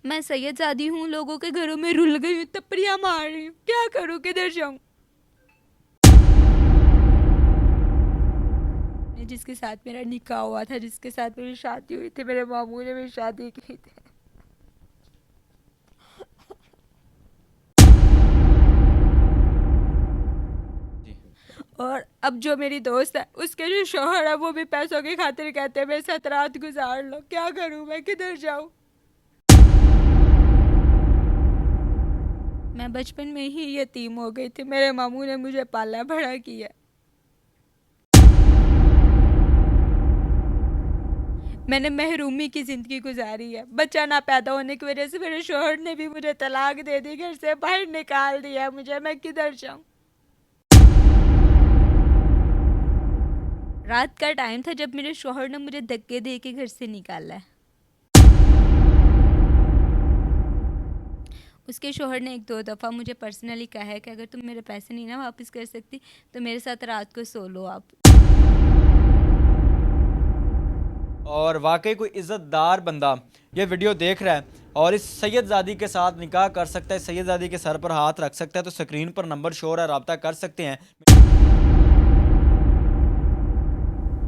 मैं सैयदजादी हूँ, लोगों के घरों में रुल गई हूँ, टपरियाँ मार रही हूँ, क्या करूँ, किधर जाऊँ। जिसके साथ मेरा निकाह हुआ था, जिसके साथ मेरी शादी हुई थी, मेरे मामू ने मेरी शादी की थी, जी। और अब जो मेरी दोस्त है उसके जो शोहर है वो भी पैसों की खातिर कहते हैं मेरे साथ रात गुजार लो, क्या करूँ मैं, किधर जाऊँ। मैं बचपन में ही यतीम हो गई थी, मेरे मामू ने मुझे पाला बड़ा किया। मैंने महरूमी की ज़िंदगी गुजारी है। बच्चा ना पैदा होने की वजह से मेरे शोहर ने भी मुझे तलाक दे दी, घर से बाहर निकाल दिया मुझे, मैं किधर जाऊँ। रात का टाइम था जब मेरे शोहर ने मुझे धक्के दे के घर से निकाला है। उसके शोहर ने 1-2 दफ़ा मुझे पर्सनली कहा है कि अगर तुम मेरे पैसे नहीं ना वापस कर सकती तो मेरे साथ रात को सो लो आप। और वाकई कोई इज़्ज़तदार बंदा ये वीडियो देख रहा है और इस सैयदजादी के साथ निकाह कर सकता है, सैयदजादी के सर पर हाथ रख सकता है, तो स्क्रीन पर नंबर शो हो रहा है, रब्ता कर सकते हैं।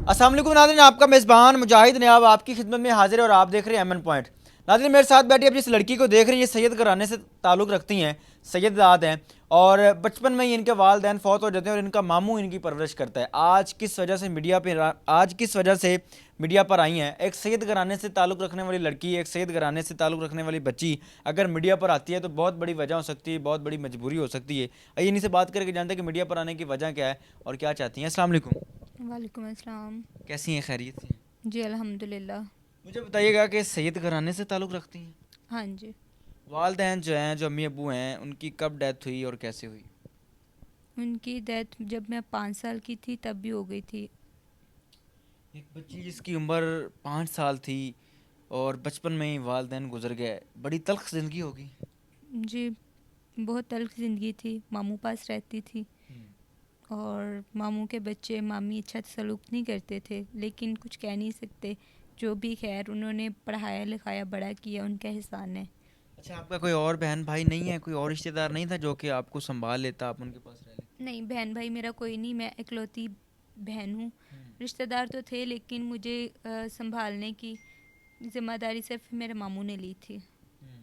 अस्सलाम वालेकुम नाज़रीन, आपका मेज़बान मुजाहिद ने अब आपकी खिदमत में हाजिर है और आप देख रहे हैं एमएन पॉइंट। नाज़रीन, मेरे साथ बैठी अब जिस लड़की को देख रही हैं ये सैयद घराने से ताल्लुक़ रखती हैं, सैयदजाद हैं, और बचपन में ही इनके वालिदैन फ़ौत हो जाते हैं और इनका मामू इनकी परवरिश करता है। आज किस वजह से मीडिया पर आई हैं, एक सैयद घराने से ताल्लुक़ रखने वाली लड़की, एक सैयद घराने से ताल्लुक़ रखने वाली बच्ची अगर मीडिया पर आती है तो बहुत बड़ी वजह हो सकती है, बहुत बड़ी मजबूरी हो सकती है। आइए इन्हीं से बात करके जानते हैं कि मीडिया पर आने की वजह क्या है और क्या चाहती हैं। अस्सलाम वालेकुम। वालेकुम अस्सलाम। कैसी हैं, खैरियत से हैं? जी अल्हम्दुलिल्लाह। मुझे बताइएगा कि सैयद घराने से ताल्लुक़ रखती हैं? हाँ जी। वालिदैन जो हैं, जो अम्मी अब्बू हैं, उनकी कब डेथ हुई और कैसे हुई? उनकी डेथ जब मैं 5 साल की थी तब भी हो गई थी। एक बच्ची जिसकी उम्र 5 साल थी और बचपन में ही वालिदैन गुजर गए, बड़ी तल्ख ज़िंदगी होगी। जी, बहुत तल्ख ज़िंदगी थी, मामू पास रहती थी हम्म। और मामू के बच्चे मामी अच्छा सलूक नहीं करते थे, लेकिन कुछ कह नहीं सकते। जो भी खैर उन्होंने पढ़ाया लिखाया बड़ा किया, उनका एहसान है। अच्छा, आपका कोई और बहन भाई नहीं है, कोई और रिश्तेदार नहीं था जो कि आपको संभाल लेता, आप उनके पास रह लेते? नहीं, बहन भाई मेरा कोई नहीं, मैं इकलौती बहन हूँ। हम्म। रिश्तेदार तो थे लेकिन मुझे संभालने की जिम्मेदारी सिर्फ मेरे मामू ने ली थी। हम्म।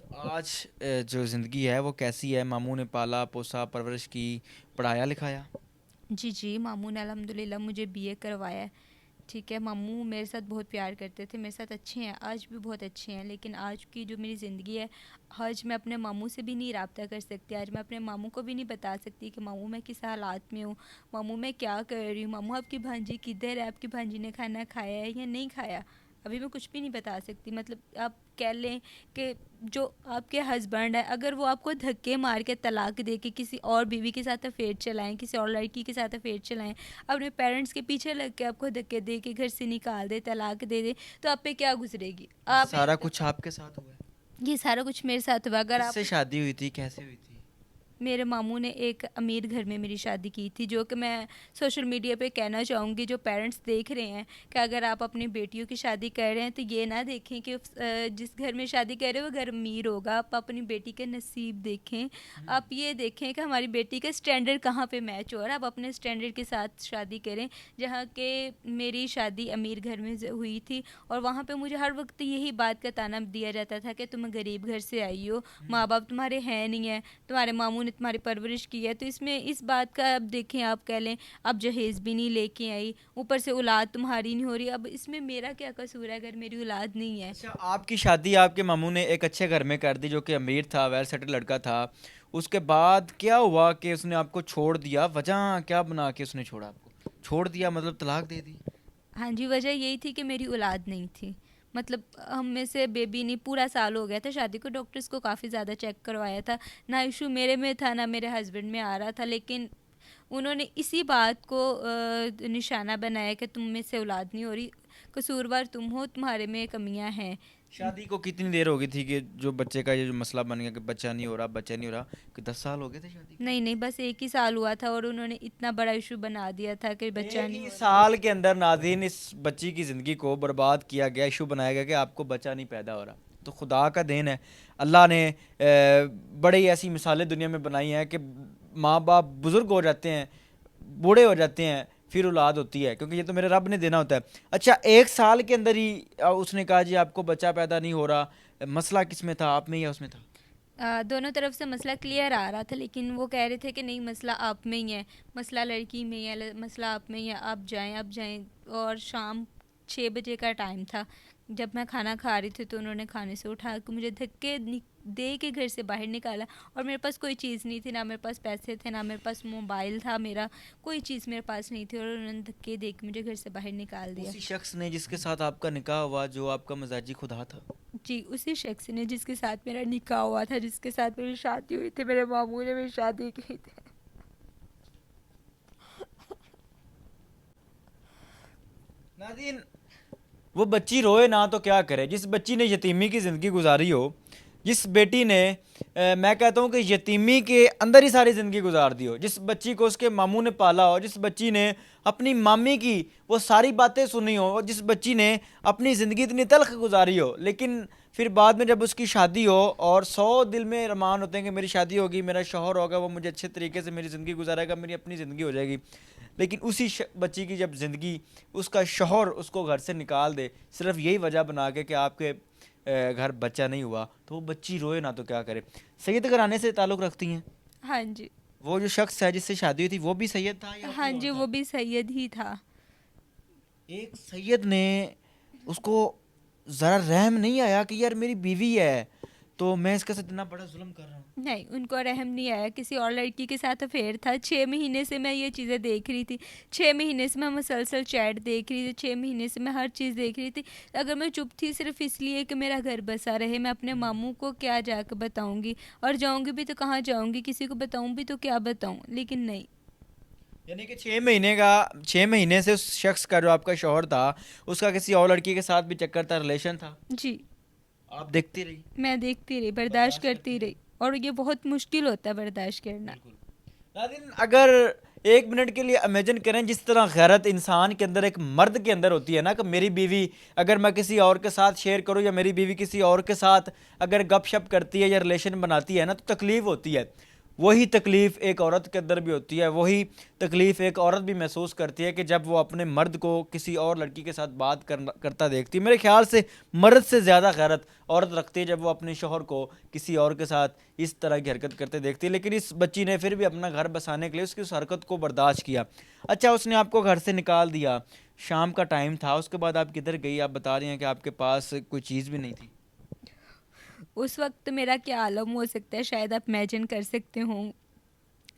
तो आज जो ज़िंदगी है वो कैसी है? मामू ने पाला पोसा परवरिश की, पढ़ाया लिखाया? जी जी, मामू ने अल्हम्दुलिल्लाह मुझे बीए करवाया है। ठीक है, मामू मेरे साथ बहुत प्यार करते थे, मेरे साथ अच्छे हैं, आज भी बहुत अच्छे हैं, लेकिन आज की जो मेरी ज़िंदगी है, आज मैं अपने मामू से भी नहीं रब्ता कर सकती, आज मैं अपने मामू को भी नहीं बता सकती कि मामू मैं किस हालात में हूँ, मामू मैं क्या कर रही हूँ, मामू आपकी भांजी किधर है, आपकी भांजी ने खाना खाया है या नहीं खाया। अभी मैं कुछ भी नहीं बता सकती। मतलब आप कह लें कि जो आपके हस्बैंड है, अगर वो आपको धक्के मार के तलाक दे के किसी और बीवी के साथ अफेयर चलाएं, किसी और लड़की के साथ अफेयर चलाएं, अपने पेरेंट्स के पीछे लग के आपको धक्के दे के घर से निकाल दे, तलाक दे दे, तो आप पे क्या गुजरेगी। ये आप सारा एक कुछ दफ़ा, आपके साथ हुआ है? ये सारा कुछ मेरे साथ हुआ। अगर आप, किससे शादी हुई थी, कैसे हुई थी? मेरे मामू ने एक अमीर घर में मेरी शादी की थी, जो कि मैं सोशल मीडिया पे कहना चाहूँगी, जो पेरेंट्स देख रहे हैं कि अगर आप अपनी बेटियों की शादी कर रहे हैं तो ये ना देखें कि जिस घर में शादी कर रहे हो वो घर अमीर होगा। आप अपनी बेटी के नसीब देखें, आप ये देखें कि हमारी बेटी का स्टैंडर्ड कहाँ पे मैच हो रहा है, आप अपने स्टैंडर्ड के साथ शादी करें। जहाँ के मेरी शादी अमीर घर में हुई थी और वहाँ पे मुझे हर वक्त यही बात का ताना दिया जाता था कि तुम गरीब घर से आई हो, माँ बाप तुम्हारे हैं नहीं है, तुम्हारे मामू ने तुम्हारी परवरिश की है, तो इसमें इस बात का अब देखें, आप कह लें अब जहेज़ भी नहीं लेके आई, ऊपर से औलाद तुम्हारी नहीं हो रही, अब इसमें मेरा क्या कसूर है अगर मेरी औलाद नहीं है। अच्छा, आपकी शादी आपके मामू ने एक अच्छे घर में कर दी जो कि अमीर था, वेल सेटल लड़का था। उसके बाद क्या हुआ कि उसने आपको छोड़ दिया? वजह क्या बना के उसने छोड़ा आपको? छोड़ दिया मतलब तलाक दे दी? हाँ जी, वजह यही थी कि मेरी औलाद नहीं थी। मतलब हम में से बेबी नहीं, पूरा साल हो गया था शादी को, डॉक्टर्स को काफ़ी ज़्यादा चेक करवाया था, ना इशू मेरे में था ना मेरे हस्बैंड में आ रहा था, लेकिन उन्होंने इसी बात को निशाना बनाया कि तुम में से औलाद नहीं हो रही, कसूरवार तुम हो, तुम्हारे में कमियां हैं। शादी को कितनी देर हो गई थी कि जो बच्चे का ये जो मसला बन गया कि बच्चा नहीं हो रहा, बच्चा नहीं हो रहा, कि 10 साल हो गए थे शादी को? नहीं नहीं, बस 1 ही साल हुआ था और उन्होंने इतना बड़ा इशू बना दिया था कि बच्चा एक नहीं ही हो रहा। साल के अंदर नाज़रीन इस बच्ची की ज़िंदगी को बर्बाद किया गया, इशू बनाया गया कि आपको बच्चा नहीं पैदा हो रहा। तो खुदा का देन है। अल्लाह ने बड़ी ऐसी मिसालें दुनिया में बनाई हैं कि माँ बाप बुज़ुर्ग हो जाते हैं, बूढ़े हो जाते हैं, फिर औलाद होती है, क्योंकि ये तो मेरे रब ने देना होता है। अच्छा, 1 साल के अंदर ही उसने कहा जी आपको बच्चा पैदा नहीं हो रहा, मसला किस में था, आप में या उसमें था? दोनों तरफ से मसला क्लियर आ रहा था, लेकिन वो कह रहे थे कि नहीं, मसला आप में ही है, मसला लड़की में ही है, मसला आप में ही है, आप जाएं। और शाम 6 बजे का टाइम था। जब मैं खाना खा रही थी तो उन्होंने खाने से उठा के मुझे दे के घर से बाहर निकाला। और मेरे पास कोई चीज़ नहीं थी, ना मेरे पास पैसे थे, ना मेरे पास मोबाइल था, मेरा कोई चीज़ मेरे पास नहीं थी, और उन्होंने धक्के दे के मुझे घर से बाहर निकाल दिया। उसी शख्स ने जिसके साथ आपका निकाह हुआ, जो आपका मजाजी खुदा था? जी, उसी शख्स ने जिसके साथ मेरा निकाह हुआ था, जिसके साथ मेरी शादी हुई थी, मेरे मामू ने मेरी शादी की थी। नाज़रीन, वो बच्ची रोए ना तो क्या करे, जिस बच्ची ने यतीमी की ज़िंदगी गुजारी हो, जिस बेटी ने मैं कहता हूँ कि यतीमी के अंदर ही सारी ज़िंदगी गुजार दी हो, जिस बच्ची को उसके मामू ने पाला हो, जिस बच्ची ने अपनी मामी की वो सारी बातें सुनी हो, और जिस बच्ची ने अपनी ज़िंदगी इतनी तल्ख गुजारी हो, लेकिन फिर बाद में जब उसकी शादी हो और 100 दिल में अरमान होते हैं कि मेरी शादी होगी, मेरा शौहर होगा, वो मुझे अच्छे तरीके से मेरी ज़िंदगी गुजारेगा, मेरी अपनी ज़िंदगी हो जाएगी, लेकिन उसी बच्ची की जब ज़िंदगी उसका शौहर उसको घर से निकाल दे, सिर्फ यही वजह बना के कि आपके घर बच्चा नहीं हुआ, तो वो बच्ची रोए ना तो क्या करे। सैयद घराने से ताल्लुक़ रखती हैं? हाँ जी। वो जो शख्स है जिससे शादी हुई थी वो भी सैयद था या हाँ कोई और जी, था? वो भी सैयद ही था। एक सैयद ने उसको ज़रा रहम नहीं आया कि यार मेरी बीवी है, तो मैं इसके साथ इतना बड़ा जुल्म कर रहा हूँ? नहीं, उनको रहम नहीं आया। किसी और लड़की के साथ अफेयर था। 6 महीने से मैं ये चीज़ें देख रही थी। 6 महीने से मैं मुसलसल चैट देख रही थी। 6 महीने से मैं हर चीज़ देख रही थी। अगर मैं चुप थी सिर्फ इसलिए कि मेरा घर बसा रहे, मैं अपने मामू को क्या जाकर बताऊंगी, और जाऊंगी भी तो कहाँ जाऊंगी, किसी को बताऊं भी तो क्या बताऊं, लेकिन नहीं। यानी कि 6 महीने से उस शख्स का, जो आपका शौहर था, उसका किसी और लड़की के साथ भी चक्कर था, रिलेशन था, जी, आप देखती रही, मैं देखती रही, बर्दाश्त बर्दाश्त करती करती रही? रही। और ये बहुत मुश्किल होता है बर्दाश्त करना। बिल्कुल। नाज़रीन, अगर 1 मिनट के लिए इमेजिन करें जिस तरह गैरत इंसान के अंदर, एक मर्द के अंदर होती है ना, कि मेरी बीवी अगर मैं किसी और के साथ शेयर करूं, या मेरी बीवी किसी और के साथ अगर गपशप करती है या रिलेशन बनाती है ना, तो तकलीफ़ होती है। वही तकलीफ़ एक औरत के अंदर भी होती है, वही तकलीफ़ एक औरत भी महसूस करती है कि जब वो अपने मर्द को किसी और लड़की के साथ बात करता देखती है। मेरे ख्याल से मर्द से ज़्यादा गैरत औरत रखती है जब वो अपने शौहर को किसी और के साथ इस तरह की हरकत करते देखती है। लेकिन इस बच्ची ने फिर भी अपना घर बसाने के लिए उसकी उस हरकत को बर्दाश्त किया। अच्छा, उसने आपको घर से निकाल दिया, शाम का टाइम था, उसके बाद आप किधर गई? आप बता रही हैं कि आपके पास कोई चीज़ भी नहीं थी। उस वक्त मेरा क्या आलम हो सकता है, शायद आप इमेजिन कर सकते हो।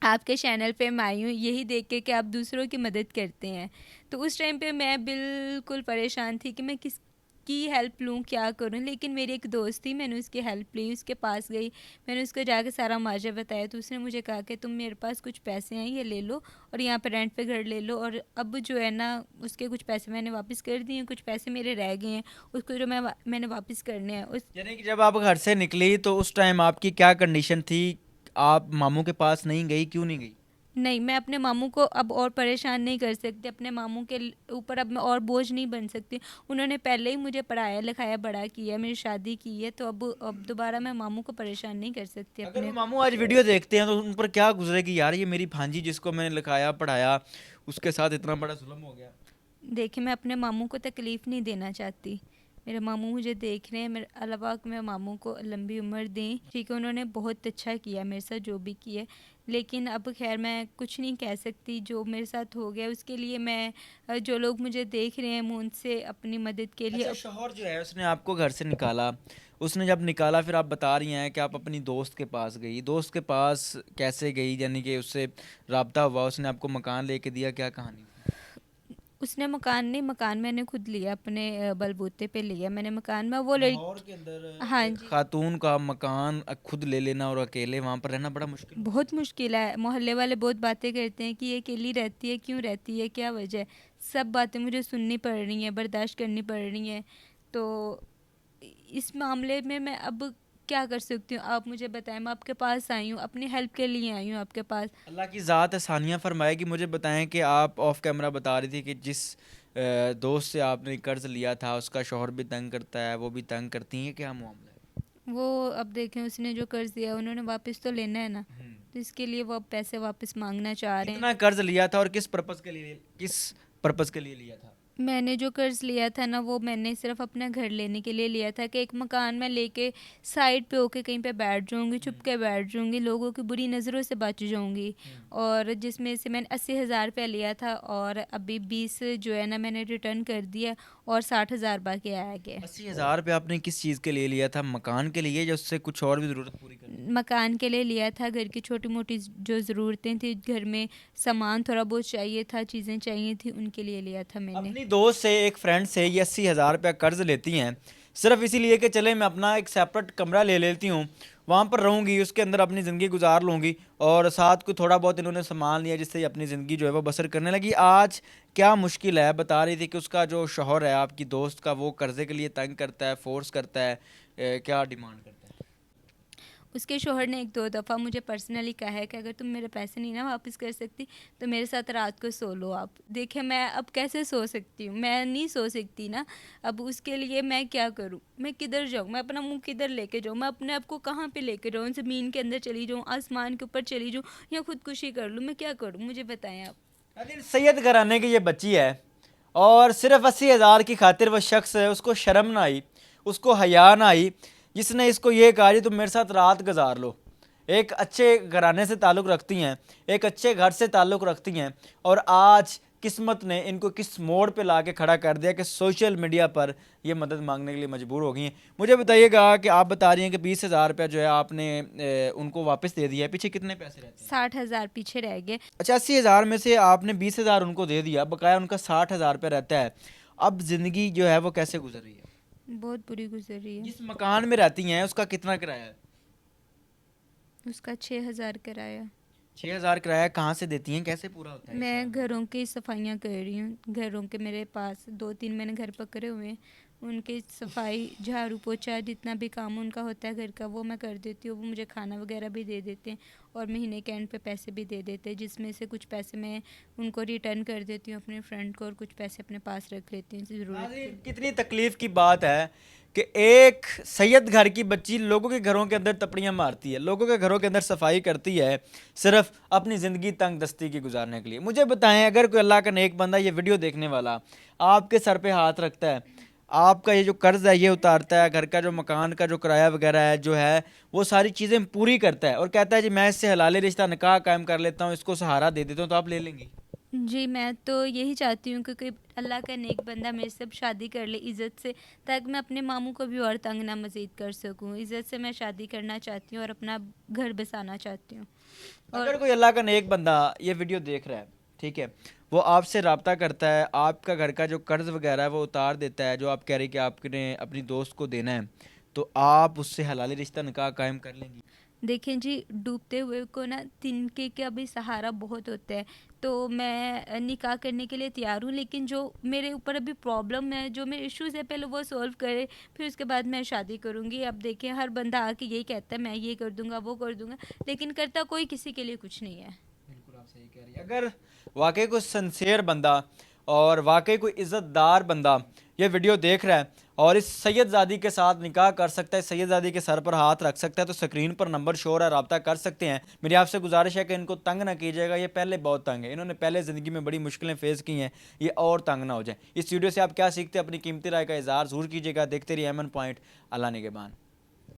आपके चैनल पे मैं आई हूँ यही देख के कि आप दूसरों की मदद करते हैं। तो उस टाइम पे मैं बिल्कुल परेशान थी कि मैं किसकी हेल्प लूँ, क्या करूँ। लेकिन मेरी एक दोस्त थी, मैंने उसकी हेल्प ली, उसके पास गई, मैंने उसको जाके सारा माजरा बताया। तो उसने मुझे कहा कि तुम, मेरे पास कुछ पैसे हैं, ये ले लो और यहाँ पे रेंट पे घर ले लो। और अब जो है ना, उसके कुछ पैसे मैंने वापस कर दिए, कुछ पैसे मेरे रह गए हैं, उसको जो मैंने वापस करने हैं। उस यानी कि जब आप घर से निकली तो उस टाइम आपकी क्या कंडीशन थी? आप मामू के पास नहीं गई, क्यों नहीं गई? नहीं, मैं अपने मामू को अब और परेशान नहीं कर सकती, अपने मामू के ऊपर अब मैं और बोझ नहीं बन सकती। उन्होंने पहले ही मुझे पढ़ाया लिखाया, बड़ा किया, मेरी शादी की है, तो अब दोबारा मैं मामू को परेशान नहीं कर सकती अगर वो अपने। मामू आज वीडियो देखते हैं तो उन पर क्या गुजरेगी, यार ये मेरी भांजी जिसको मैंने लिखाया पढ़ाया, उसके साथ इतना बड़ा जुल्म हो गया। देखिए, मैं अपने मामू को तकलीफ़ नहीं देना चाहती। मेरे मामू मुझे देख रहे हैं, मेरे अल्लाह पाक मेरे मामू को लंबी उम्र दें। ठीक है, उन्होंने बहुत अच्छा किया मेरे साथ, जो भी किया। लेकिन अब खैर मैं कुछ नहीं कह सकती, जो मेरे साथ हो गया उसके लिए मैं जो लोग मुझे देख रहे हैं, मैं उनसे अपनी मदद के लिए अच्छा, शौहर जो है उसने आपको घर से निकाला, उसने जब निकाला फिर आप बता रही हैं कि आप अपनी दोस्त के पास गई, दोस्त के पास कैसे गई, यानी कि उससे राब्ता हुआ, उसने आपको मकान लेके दिया, क्या कहानी? उसने मकान नहीं, मकान मैंने खुद लिया, अपने बलबूते पे लिया मैंने मकान में। वो लाहौर लड़की, के अंदर हाँ एक जी, खातून का मकान खुद ले लेना और अकेले वहाँ पर रहना बड़ा मुश्किल होता बहुत मुश्किल है। मोहल्ले वाले बहुत बातें करते हैं कि ये अकेली रहती है, क्यों रहती है, क्या वजह है। सब बातें मुझे सुननी पड़ रही हैं, बर्दाश्त करनी पड़ रही हैं। तो इस मामले में मैं अब क्या कर सकती हूँ, आप मुझे बताएं। मैं आपके पास आई हूँ, अपनी हेल्प के लिए आई हूँ आपके पास। है। अल्लाह की ज़ात आसानियाँ फरमाएगी। मुझे बताएं कि आप ऑफ कैमरा बता रही थी कि जिस दोस्त से आपने कर्ज लिया था उसका शौहर भी तंग करता है, वो भी तंग करती हैं, क्या मामला है? वो अब देखें, उसने जो कर्ज दिया उन्होंने वापस तो लेना है ना, तो इसके लिए वो अब पैसे वापस मांगना चाह रहे हैं। कितना कर्ज लिया था और किस पर्पस के लिए लिया था? मैंने जो कर्ज लिया था ना, वो मैंने सिर्फ अपना घर लेने के लिए लिया था कि एक मकान में लेके साइड पे होके कहीं पे बैठ जाऊंगी, चुप के बैठ जाऊंगी, लोगों की बुरी नज़रों से बच जाऊंगी। और जिसमें से मैंने 80,000 रुपया लिया था और अभी 20 जो है ना मैंने रिटर्न कर दिया और 60,000 बाकी आया गया। 80,000 रुपये आपने किस चीज़ के लिए लिया था? मकान के लिए या उससे कुछ और भी ज़रूरत पूरी करनी थी? मकान के लिए लिया था, घर की छोटी मोटी जो ज़रूरतें थी, घर में सामान थोड़ा बहुत चाहिए था, चीज़ें चाहिए थी, उनके लिए लिया था मैंने। अपनी दोस्त से, एक फ्रेंड से ये 80,000 रुपया कर्ज लेती हैं सिर्फ इसीलिए कि चले मैं अपना एक सेपरेट कमरा ले लेती हूँ, वहाँ पर रहूँगी, उसके अंदर अपनी ज़िंदगी गुजार लूँगी, और साथ को थोड़ा बहुत इन्होंने सामान लिया जिससे ये अपनी ज़िंदगी जो है वो बसर करने लगी। आज क्या मुश्किल है? बता रही थी कि उसका जो शौहर है आपकी दोस्त का, वो कर्जे के लिए तंग करता है, फोर्स करता है, क्या डिमांड करता है? उसके शोहर ने एक दो दफ़ा मुझे पर्सनली कहा है कि अगर तुम मेरे पैसे नहीं ना वापस कर सकती तो मेरे साथ रात को सो लो आप। देखिए मैं अब कैसे सो सकती हूँ, मैं नहीं सो सकती ना। अब उसके लिए मैं क्या करूँ, मैं किधर जाऊँ, मैं अपना मुंह किधर लेके जाऊँ, मैं अपने आप को कहाँ पे लेके जाऊँ, ज़मीन के अंदर चली जाऊँ, आसमान के ऊपर चली जाऊँ, या खुदकुशी कर लूँ, मैं क्या करूँ, मुझे बताएं आप। नादिर, सैयद घराने की ये बच्ची है और सिर्फ 80,000 की खातिर वह शख्स है, उसको शर्म ना आई, उसको हया ना आई, जिसने इसको ये कहा जी तुम मेरे साथ रात गुजार लो। एक अच्छे घराने से ताल्लुक़ रखती हैं, एक अच्छे घर से ताल्लुक़ रखती हैं, और आज किस्मत ने इनको किस मोड़ पे ला के खड़ा कर दिया कि सोशल मीडिया पर ये मदद मांगने के लिए मजबूर हो गई हैं। मुझे बताइएगा कि आप बता रही हैं कि 20,000 रुपया जो है आपने उनको वापस दे दिया है, पीछे कितने पैसे रहते हैं? 60,000 पीछे रह गए। अच्छा, 80,000 में से आपने 20,000 उनको दे दिया, बकाया उनका 60,000 रुपया रहता है। अब ज़िंदगी जो है वो कैसे गुजर रही है? बहुत बुरी गुजर रही है। जिस मकान में रहती हैं उसका कितना किराया है? उसका 6,000 किराया। 6,000 किराया कहाँ से देती हैं, कैसे पूरा होता है ये मैं सारा? घरों की सफाइयाँ कर रही हूँ, घरों के मेरे पास 2-3 मैंने घर पकड़े हुए हैं, उनकी सफाई, झाड़ू पोछा, जितना भी काम उनका होता है घर का वो मैं कर देती हूँ। वो मुझे खाना वगैरह भी दे देते हैं और महीने के एंड पे पैसे भी दे देते हैं, जिसमें से कुछ पैसे मैं उनको रिटर्न कर देती हूँ अपने फ्रेंड को और कुछ पैसे अपने पास रख लेती हूँ ज़रूरत के नाज़रीन, लिए। कितनी तकलीफ की बात है कि एक सैयद घर की बच्ची लोगों के घरों के अंदर तपड़ियाँ मारती है, लोगों के घरों के अंदर सफाई करती है, सिर्फ अपनी ज़िंदगी तंग दस्ती की गुजारने के लिए। मुझे बताएं, अगर कोई अल्लाह का नेक बंदा ये वीडियो देखने वाला आपके सर पे हाथ रखता है, आपका ये जो कर्ज है ये उतारता है, घर का जो मकान का जो किराया वगैरह है जो है वो सारी चीज़ें पूरी करता है, और कहता है जी मैं इससे हलाली रिश्ता निकाह कायम कर लेता हूँ, इसको सहारा दे देता हूँ, तो आप ले लेंगी? जी, मैं तो यही चाहती हूँ कि कोई अल्लाह का नेक बंदा मेरे से अब शादी कर ले इज़्ज़त से, ताकि मैं अपने मामू को भी और तंग ना मज़ीद कर सकूँ। इज़्ज़त से मैं शादी करना चाहती हूँ और अपना घर बसाना चाहती हूँ। अगर और कोई अल्लाह का नेक बंदा ये वीडियो देख रहा है, ठीक है, वो आपसे रब्ता करता है, आपका घर का जो कर्ज वगैरह है वो उतार देता है, जो आप कह रही कि आपने अपनी दोस्त को देना है, तो आप उससे हलाली रिश्ता निकाह कायम कर लेंगी? देखें जी, डूबते हुए को ना तिनके का भी सहारा बहुत होता है, तो मैं निकाह करने के लिए तैयार हूँ, लेकिन जो मेरे ऊपर अभी प्रॉब्लम है, जो मेरे इश्यूज़ है, पहले वो सॉल्व करे, फिर उसके बाद मैं शादी करूँगी। अब देखें, हर बंदा आके यही कहता है मैं ये कर दूँगा, वो कर दूँगा, लेकिन करता कोई किसी के लिए कुछ नहीं है। बिल्कुल आप सही कह रही हैं। अगर वाकई कोई सिंसियर बंदा और वाकई कोई इज़्ज़तदार बंदा ये वीडियो देख रहा है और इस सैयदज़ादी के साथ निकाह कर सकता है, सैयदज़ादी के सर पर हाथ रख सकता है, तो स्क्रीन पर नंबर शो है, रब्ता कर सकते हैं। मेरी आपसे गुजारिश है कि इनको तंग ना कीजिएगा, ये पहले बहुत तंग है, इन्होंने पहले ज़िंदगी में बड़ी मुश्किलें फेस की हैं, ये और तंग ना हो जाए। इस वीडियो से आप क्या सीखते हैं, अपनी कीमती राय का इज़हार ज़रूर कीजिएगा। देखते रहिए एमएन पॉइंट। अल्लाह निगहबान।